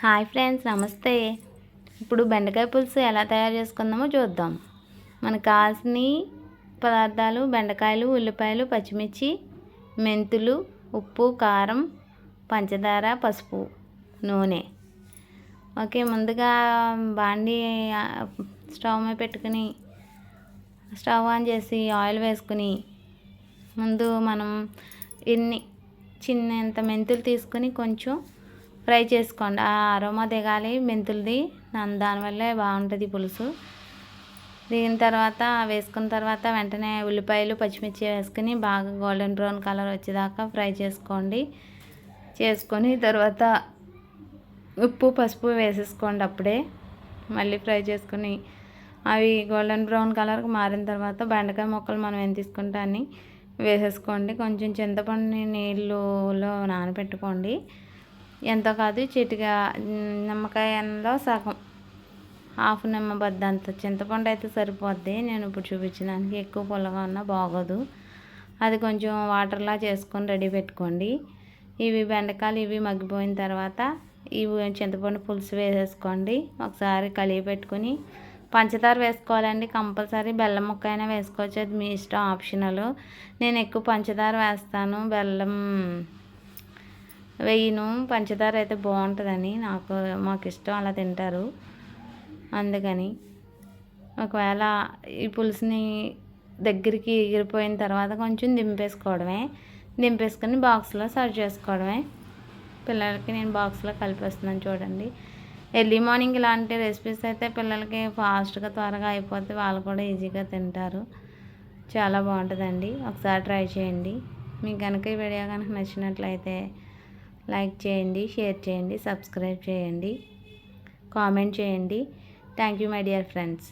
Hi friends, నమస్తే. ఇప్పుడు బెండకాయ పులుసు ఎలా తయారు చేసుకుందామో చూద్దాం. మనకు కావాల్సిన పదార్థాలు: బెండకాయలు, ఉల్లిపాయలు, పచ్చిమిర్చి, మెంతులు, ఉప్పు, కారం, పంచదార, పసుపు, నూనె. ఓకే, ముందుగా బాండీ స్టవ్ మీద పెట్టుకుని స్టవ్ ఆన్ చేసి ఆయిల్ వేసుకుని ముందు మనం చిన్నంత మెంతులు తీసుకుని కొంచెం ఫ్రై చేసుకోండి. ఆ అరోమా దిగాలి మెంతులది, దానివల్లే బాగుంటుంది పులుసు. దిగిన తర్వాత వేసుకున్న తర్వాత వెంటనే ఉల్లిపాయలు, పచ్చిమిర్చి వేసుకుని బాగా గోల్డెన్ బ్రౌన్ కలర్ వచ్చేదాకా ఫ్రై చేసుకోండి. చేసుకొని తర్వాత ఉప్పు, పసుపు వేసేసుకోండి. అప్పుడే మళ్ళీ ఫ్రై చేసుకుని అవి గోల్డెన్ బ్రౌన్ కలర్కి మారిన తర్వాత బెండకాయ ముక్కలు మనం ఏం తీసుకుంటే అన్నీ వేసేసుకోండి. కొంచెం చింతపండుని నీళ్ళలో నానబెట్టుకోండి. ఎంతో కాదు, చిటిగా నిమ్మకాయలో సగం, హాఫ్ నిమ్మబద్ద అంత చింతపండు అయితే సరిపోద్ది. నేను ఇప్పుడు చూపించడానికి ఎక్కువ పుల్లగా ఉన్నా బాగోదు. అది కొంచెం వాటర్లా చేసుకొని రెడీ పెట్టుకోండి. ఇవి బెండకాయలు ఇవి మగ్గిపోయిన తర్వాత ఇవి చింతపండు పులుసు వేసేసుకోండి. ఒకసారి కలిగి పెట్టుకుని పంచదార వేసుకోవాలండి కంపల్సరీ. బెల్లం ముక్క అయినా వేసుకోవచ్చు, అది మీ ఇష్టం, ఆప్షనల్. నేను ఎక్కువ పంచదార వేస్తాను, బెల్లం వేయను. పంచదార అయితే బాగుంటుందని మాకు ఇష్టం, అలా తింటారు అందుకని. ఒకవేళ ఈ పులుసుని దగ్గరికి ఎగిరిపోయిన తర్వాత కొంచెం దింపేసుకొని బాక్స్లో సర్వ్ చేసుకోవడమే. పిల్లలకి నేను బాక్స్లో కలిపేస్తున్నాను చూడండి. ఎర్లీ మార్నింగ్ ఇలాంటి రెసిపీస్ అయితే పిల్లలకి ఫాస్ట్గా త్వరగా అయిపోతే వాళ్ళు కూడా ఈజీగా తింటారు. చాలా బాగుంటుందండి, ఒకసారి ట్రై చేయండి. మీకు కనుక ఈ వీడియో కనుక నచ్చినట్లయితే లైక్ చేయండి, షేర్ చేయండి, సబ్స్క్రైబ్ చేయండి, కామెంట్ చేయండి. Thank you my dear friends.